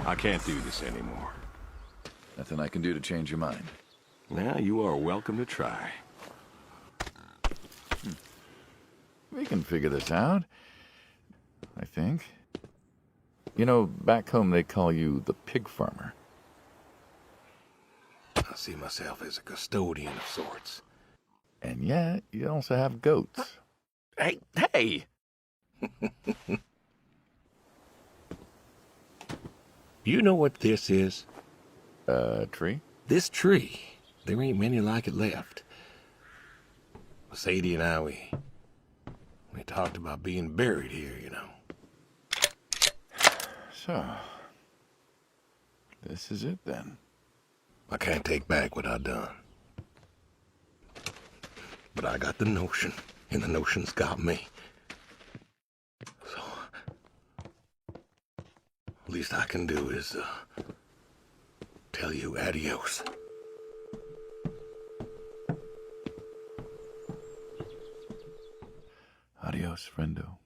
I can't do this anymore. Nothing I can do to change your mind. Now, you are welcome to try. We can figure this out, I think. You know, back home they call you the pig farmer. I see myself as a custodian of sorts. And yet, you also have goats. Hey! You know what this is? Tree? This tree. There ain't many like it left. Sadie and I, we talked about being buried here, you know. So, this is it then. I can't take back what I done. But I got the notion, and the notion's got me. So, least I can do is, tell you adios. Adios, friendo.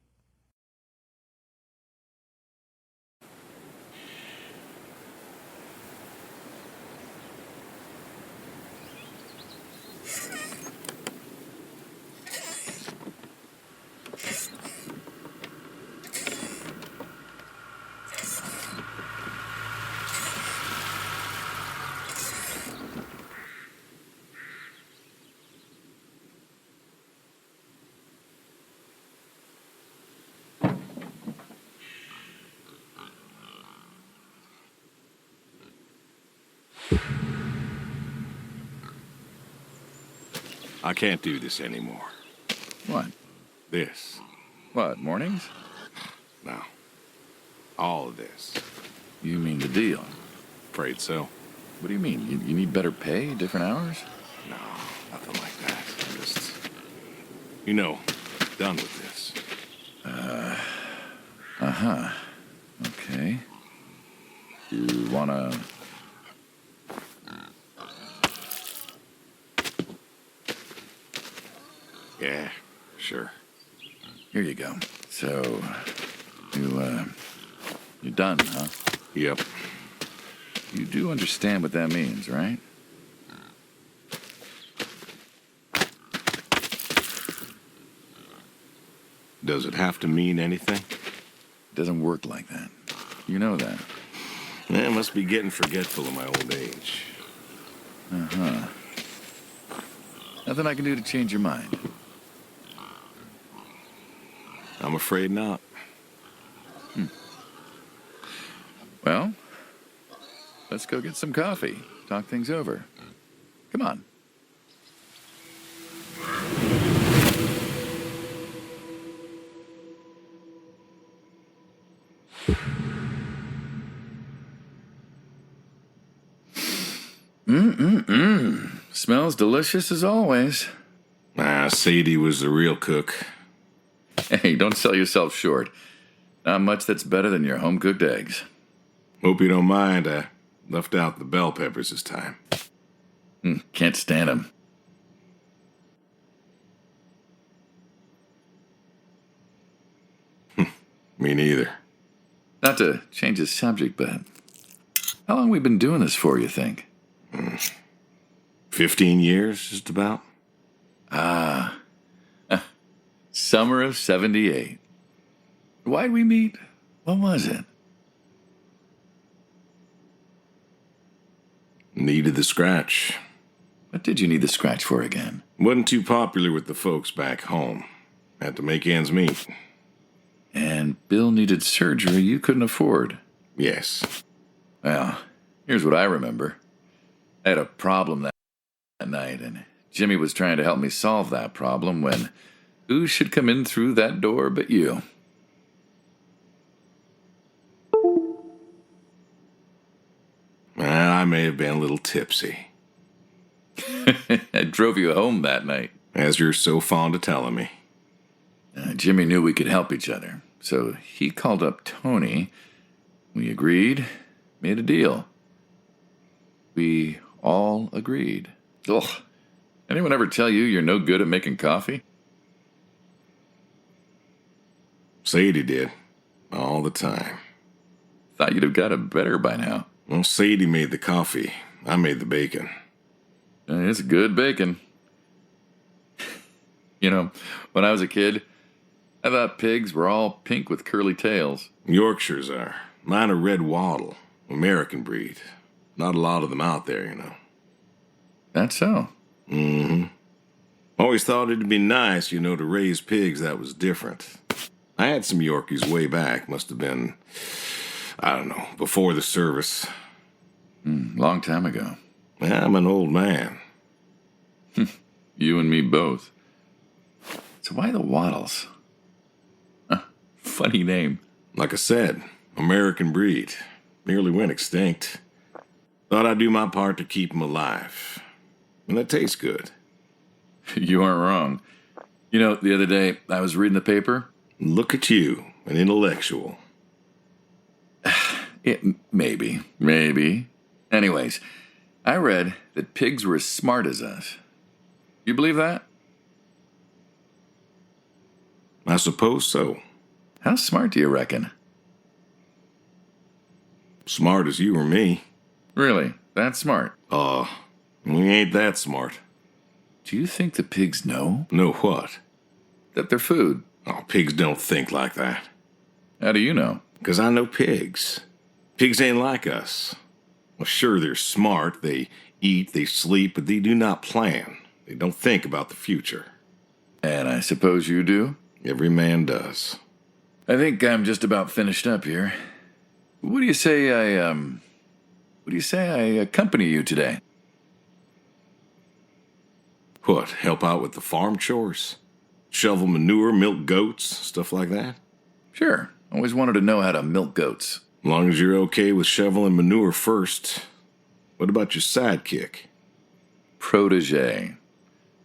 I can't do this anymore. What? This. What, mornings? No. All of this. You mean the deal? Afraid so. What do you mean? You need better pay, different hours? No, nothing like that. I'm just, you know, done with this. Uh-huh. Okay. You wanna... Yeah, sure. Here you go. So, you're done, huh? Yep. You do understand what that means, right? Does it have to mean anything? It doesn't work like that. You know that. I must be getting forgetful of my old age. Uh-huh. Nothing I can do to change your mind. I'm afraid not. Well, let's go get some coffee. Talk things over. Come on. Smells delicious as always. Sadie was the real cook. Hey, don't sell yourself short. Not much that's better than your home-cooked eggs. Hope you don't mind, I left out the bell peppers this time. Can't stand them. Me neither. Not to change the subject, but how long we been doing this for, you think? 15 years, just about. Summer of 78. Why'd we meet? What was it? Needed the scratch. What did you need the scratch for again? Wasn't too popular with the folks back home. Had to make ends meet. And Bill needed surgery you couldn't afford. Yes. Well, here's what I remember. I had a problem that night, and Jimmy was trying to help me solve that problem when who should come in through that door but you? I may have been a little tipsy. I drove you home that night. As you're so fond of telling me. Jimmy knew we could help each other, so he called up Tony. We agreed, made a deal. We all agreed. Ugh. Anyone ever tell you you're no good at making coffee? Sadie did. All the time. Thought you'd have got it better by now. Well, Sadie made the coffee. I made the bacon. It's good bacon. You know, when I was a kid, I thought pigs were all pink with curly tails. Yorkshires are. Mine are red wattle, American breed. Not a lot of them out there, you know. That's so. Mm-hmm. Always thought it'd be nice, to raise pigs that was different. I had some Yorkies way back. Must have been, I don't know, before the service. Long time ago. I'm an old man. You and me both. So why the Waddles? Funny name. Like I said, American breed. Nearly went extinct. Thought I'd do my part to keep them alive. And that tastes good. You aren't wrong. The other day, I was reading the paper. Look at you, an intellectual. Maybe. Anyways, I read that pigs were as smart as us. You believe that? I suppose so. How smart do you reckon? Smart as you or me. Really? That smart? We ain't that smart. Do you think the pigs know? Know what? That they're food. Oh, pigs don't think like that. How do you know? 'Cause I know pigs. Pigs ain't like us. Well, sure, they're smart. They eat, they sleep, but they do not plan. They don't think about the future. And I suppose you do? Every man does. I think I'm just about finished up here. What do you say I accompany you today? What, help out with the farm chores? Shovel manure, milk goats, stuff like that? Sure. Always wanted to know how to milk goats. As long as you're okay with shoveling manure first. What about your sidekick? Protege.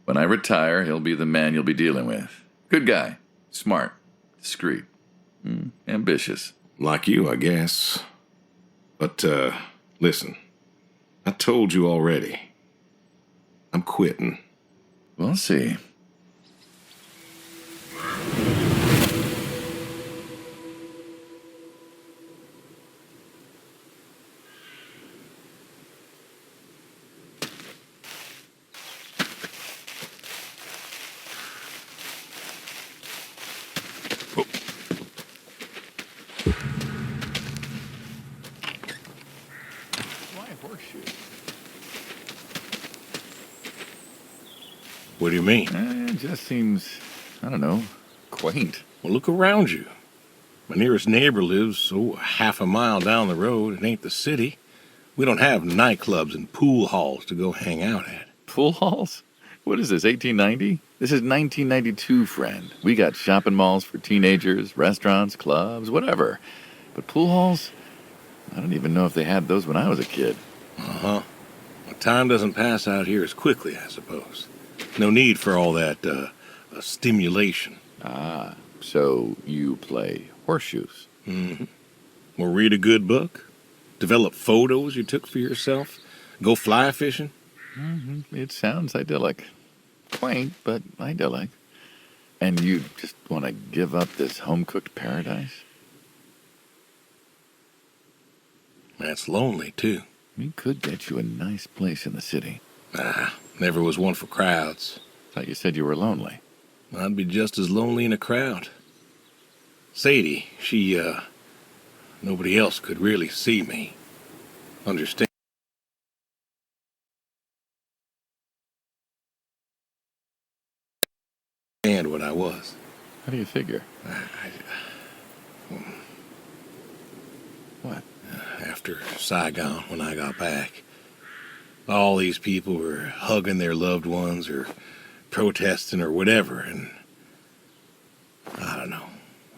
When I retire, he'll be the man you'll be dealing with. Good guy. Smart. Discreet. Ambitious. Like you, I guess. But, listen. I told you already. I'm quitting. We'll see. Why horseshoes? What do you mean? It just seems, I don't know, quaint. Well, look around you. My nearest neighbor lives, half a mile down the road. It ain't the city. We don't have nightclubs and pool halls to go hang out at. Pool halls? What is this, 1890? This is 1992, friend. We got shopping malls for teenagers, restaurants, clubs, whatever. But pool halls? I don't even know if they had those when I was a kid. Uh-huh. Well, time doesn't pass out here as quickly, I suppose. No need for all that, stimulation. Ah, so you play horseshoes. Mm-hmm. Or read a good book? Develop photos you took for yourself? Go fly fishing? It sounds idyllic. Quaint, but idyllic. And you just want to give up this home-cooked paradise? That's lonely, too. We could get you a nice place in the city. Never was one for crowds. Thought you said you were lonely. I'd be just as lonely in a crowd. Sadie, nobody else could really see me. Understand what I was. How do you figure? What? After Saigon, when I got back, all these people were hugging their loved ones or protesting or whatever, and I don't know.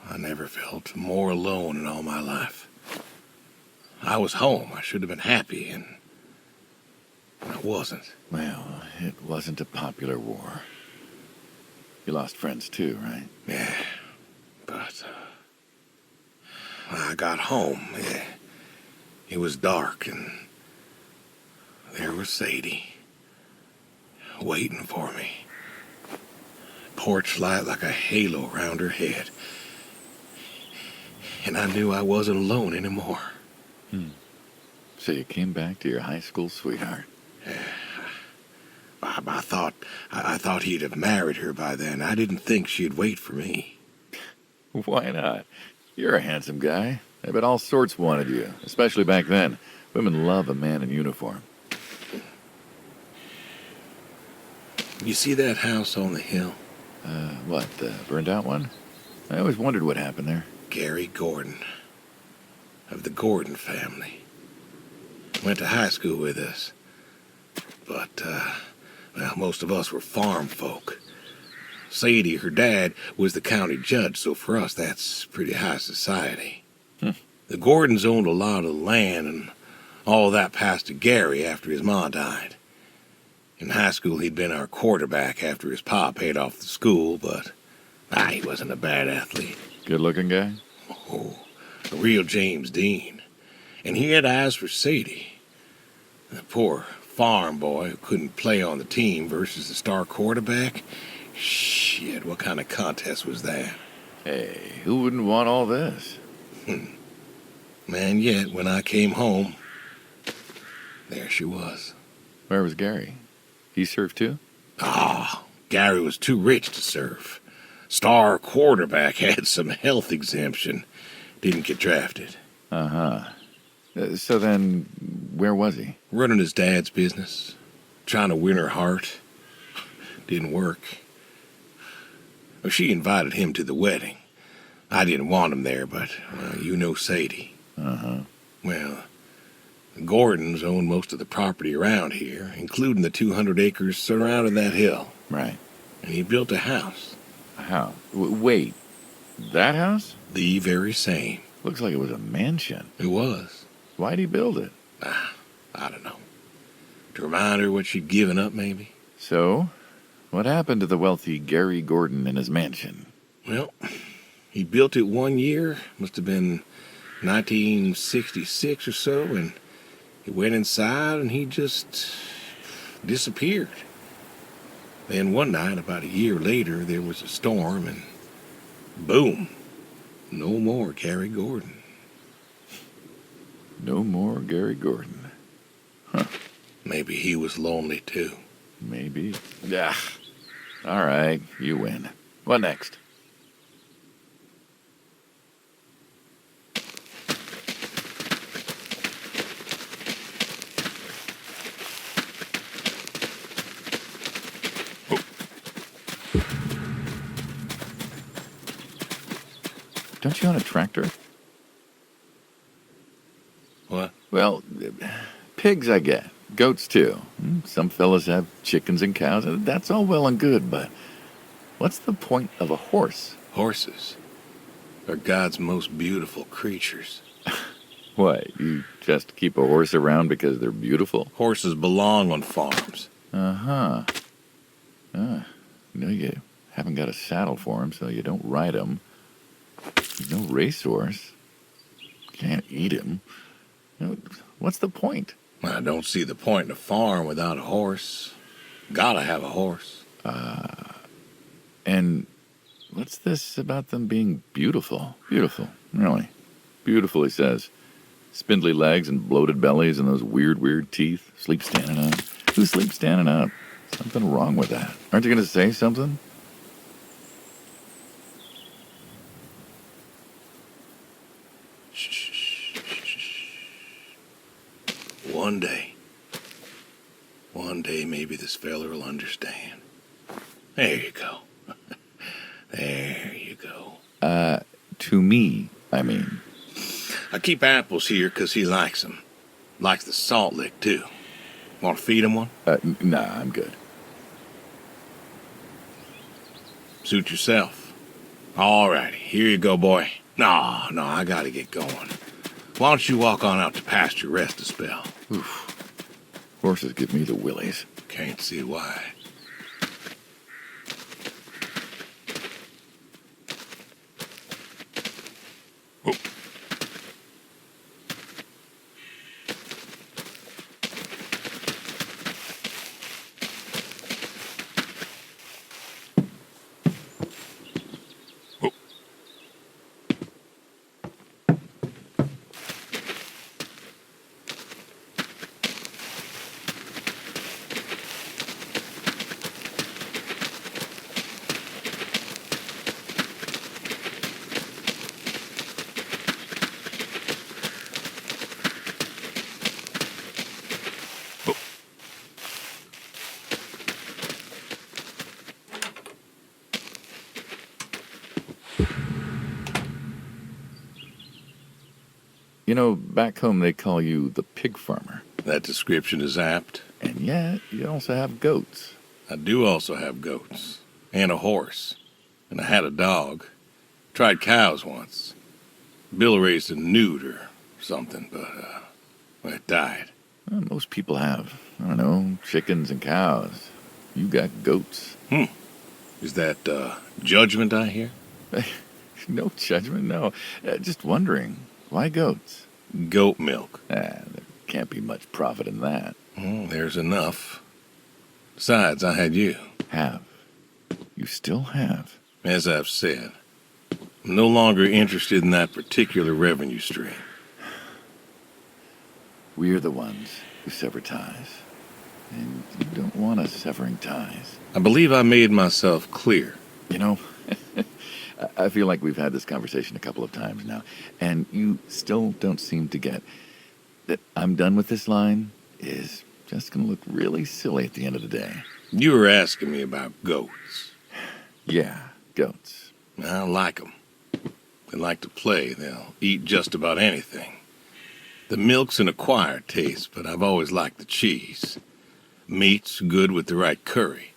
I never felt more alone in all my life. I was home. I should have been happy, and I wasn't. Well, it wasn't a popular war. You lost friends too, right? Yeah, but I got home. It was dark, and there was Sadie waiting for me. Porch light like a halo around her head. And I knew I wasn't alone anymore. So you came back to your high school sweetheart. I thought he'd have married her by then. I didn't think she'd wait for me. Why not? You're a handsome guy. I bet all sorts wanted you, especially back then. Women love a man in uniform. You see that house on the hill? What, the burned out one? I always wondered what happened there. Gary Gordon, of the Gordon family. Went to high school with us. But, well, most of us were farm folk. Sadie, her dad, was the county judge, so for us that's pretty high society. The Gordons owned a lot of land, and all that passed to Gary after his ma died. In high school, he'd been our quarterback after his pa paid off the school, but he wasn't a bad athlete. Good-looking guy? Oh, a real James Dean. And he had eyes for Sadie. The poor farm boy who couldn't play on the team versus the star quarterback. Shit, what kind of contest was that? Hey, who wouldn't want all this? Man, yet when I came home, there she was. Where was Gary? He served too? Gary was too rich to serve. Star quarterback had some health exemption. Didn't get drafted. So then, where was he? Running his dad's business. Trying to win her heart. Didn't work. Well, she invited him to the wedding. I didn't want him there, but, well, you know Sadie. Well, the Gordons own most of the property around here, including the 200 acres surrounding that hill. Right. And he built a house. A house? Wait, that house? The very same. Looks like it was a mansion. It was. Why'd he build it? I don't know. To remind her what she'd given up, maybe? So, what happened to the wealthy Gary Gordon in his mansion? Well, he built it one year, must have been 1966 or so, and he went inside and he just disappeared. Then one night, about a year later, there was a storm and boom, no more Gary Gordon. No more Gary Gordon. Maybe he was lonely too. Maybe. All right, you win. What next? Don't you own a tractor? What? Well, pigs I get. Goats too. Some fellas have chickens and cows. That's all well and good, but what's the point of a horse? Horses are God's most beautiful creatures. What, you just keep a horse around because they're beautiful? Horses belong on farms. You haven't got a saddle for him, so you don't ride him. No racehorse. Can't eat him. What's the point? I don't see the point in a farm without a horse. Gotta have a horse. And what's this about them being beautiful? Beautiful, really. Beautiful, he says. Spindly legs and bloated bellies and those weird teeth. Sleep standing up. Who sleeps standing up? Something wrong with that. Aren't you going to say something? One day maybe this fella will understand. There you go. There you go. To me, I mean. I keep apples here 'cause he likes them. Likes the salt lick, too. Want to feed him one? Nah, I'm good. Suit yourself. All righty, here you go, boy. No, I gotta get going. Why don't you walk on out to pasture, rest a spell? Oof. Horses give me the willies. Can't see why. You know, back home they call you the pig farmer. That description is apt. And yet, you also have goats. I do also have goats. And a horse. And I had a dog. Tried cows once. Bill raised a newt or something, but, well, it died. Well, most people have, I don't know, chickens and cows. You got goats. Is that, judgment I hear? No judgment, no. Just wondering, why goats? Goat milk. There can't be much profit in that. There's enough. Besides, I had you. Have. You still have. As I've said, I'm no longer interested in that particular revenue stream. We're the ones who sever ties. And you don't want us severing ties. I believe I made myself clear. You know, I feel like we've had this conversation a couple of times now, and you still don't seem to get that I'm done with this line is just going to look really silly at the end of the day. You were asking me about goats. Yeah, goats. I like them. They like to play. They'll eat just about anything. The milk's an acquired taste, but I've always liked the cheese. Meat's good with the right curry.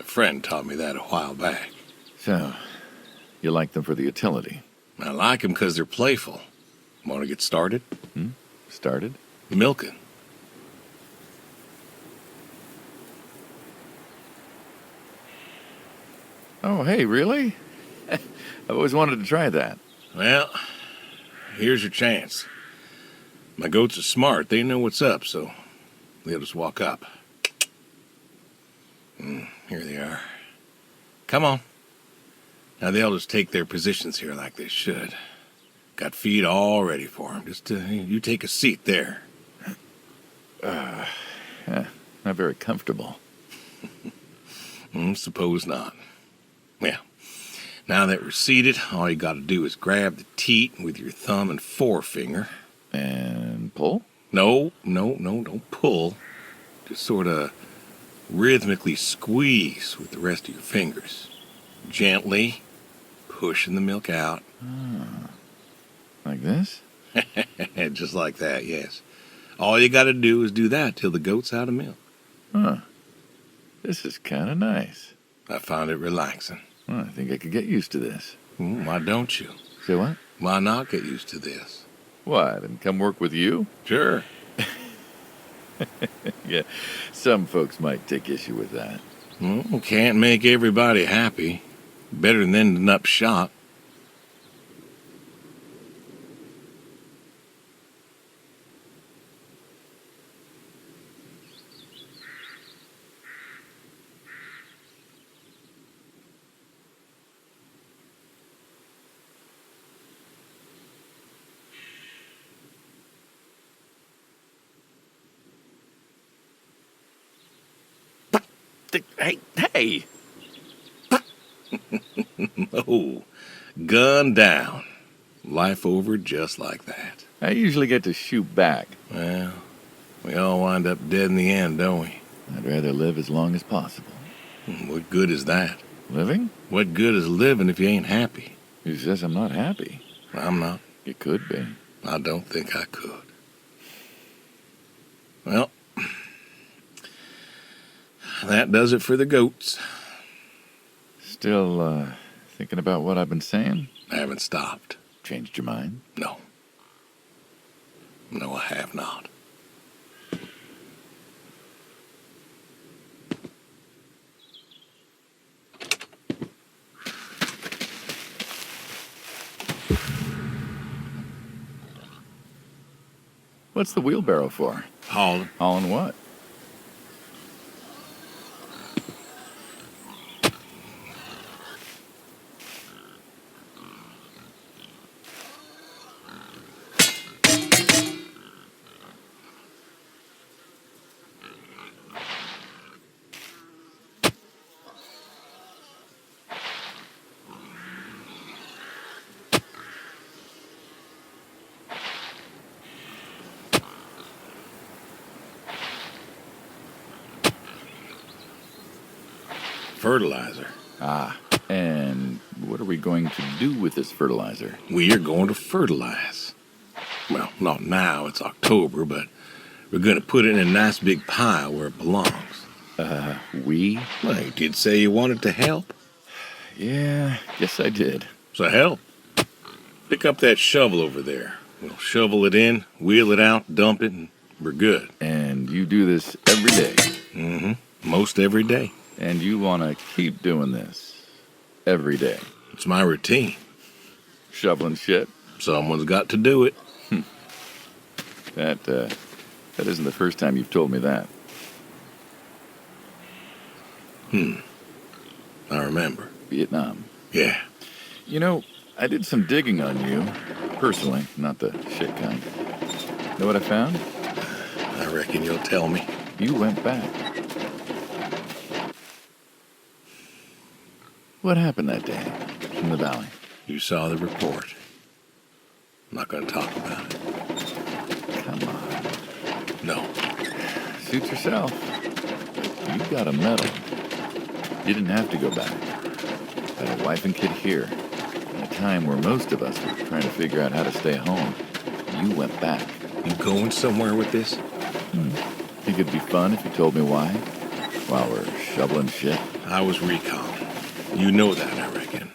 A friend taught me that a while back. So, you like them for the utility? I like them because they're playful. Want to get started? Started? Milking. Oh, hey, really? I've always wanted to try that. Well, here's your chance. My goats are smart. They know what's up, so they'll just walk up. Here they are. Come on. Now they'll just take their positions here like they should. Got feed all ready for them. Just you take a seat there. Not very comfortable. Suppose not. Well, now that we're seated, all you got to do is grab the teat with your thumb and forefinger. And pull? No, don't pull. Just sort of rhythmically squeeze with the rest of your fingers. Gently pushing the milk out. Like this? Just like that, yes. All you got to do is do that till the goat's out of milk. Huh. This is kind of nice. I found it relaxing. Well, I think I could get used to this. Why don't you? Say what? Why not get used to this? What, and come work with you? Sure. Yeah, some folks might take issue with that. Can't make everybody happy. Better than ending up shot. Hey! Oh, gun down. Life over just like that. I usually get to shoot back. Well, we all wind up dead in the end, don't we? I'd rather live as long as possible. What good is that? Living? What good is living if you ain't happy? Who says I'm not happy? I'm not. You could be. I don't think I could. Well, that does it for the goats. Still, thinking about what I've been saying? I haven't stopped. Changed your mind? No. No, I have not. What's the wheelbarrow for? Hauling. Hauling what? Fertilizer. And what are we going to do with this fertilizer? We are going to fertilize. Well, not now, it's October, but we're gonna put it in a nice big pile where it belongs. We? Well, you did say you wanted to help. Yeah, guess I did. So help. Pick up that shovel over there. We'll shovel it in, wheel it out, dump it, and we're good. And you do this every day. Mm-hmm. Most every day. And you want to keep doing this every day. It's my routine. Shoveling shit. Someone's got to do it. That isn't the first time you've told me that. I remember. Vietnam. Yeah. You know, I did some digging on you, personally, not the shit kind. Know what I found? I reckon you'll tell me. You went back. What happened that day in the valley? You saw the report. I'm not going to talk about it. Come on. No. Suit yourself. You got a medal. You didn't have to go back. Had a wife and kid here. In a time where most of us were trying to figure out how to stay home. You went back. You going somewhere with this? Think it'd be fun if you told me why? While we're shoveling shit? I was recon. You know that, I reckon.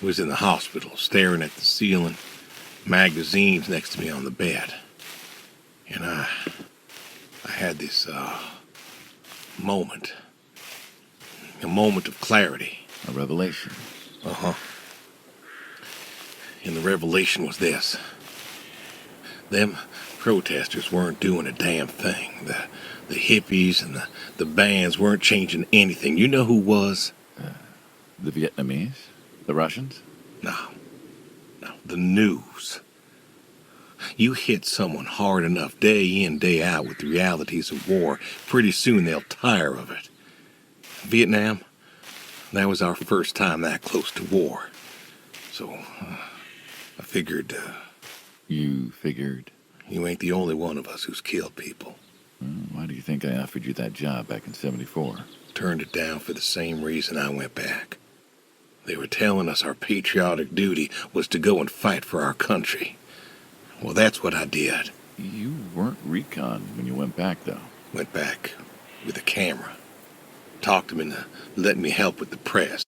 Was in the hospital, staring at the ceiling, magazines next to me on the bed. And I had this, moment. A moment of clarity. A revelation. Uh-huh. And the revelation was this. Them protesters weren't doing a damn thing. The hippies and the bands weren't changing anything. You know who was? The Vietnamese? The Russians? No. The news. You hit someone hard enough day in, day out with the realities of war, pretty soon they'll tire of it. Vietnam, that was our first time that close to war. So, I figured, You figured? you ain't the only one of us who's killed people. Why do you think I offered you that job back in '74? Turned it down for the same reason I went back. They were telling us our patriotic duty was to go and fight for our country. Well, that's what I did. You weren't recon when you went back, though. Went back with a camera. Talked them into letting me help with the press.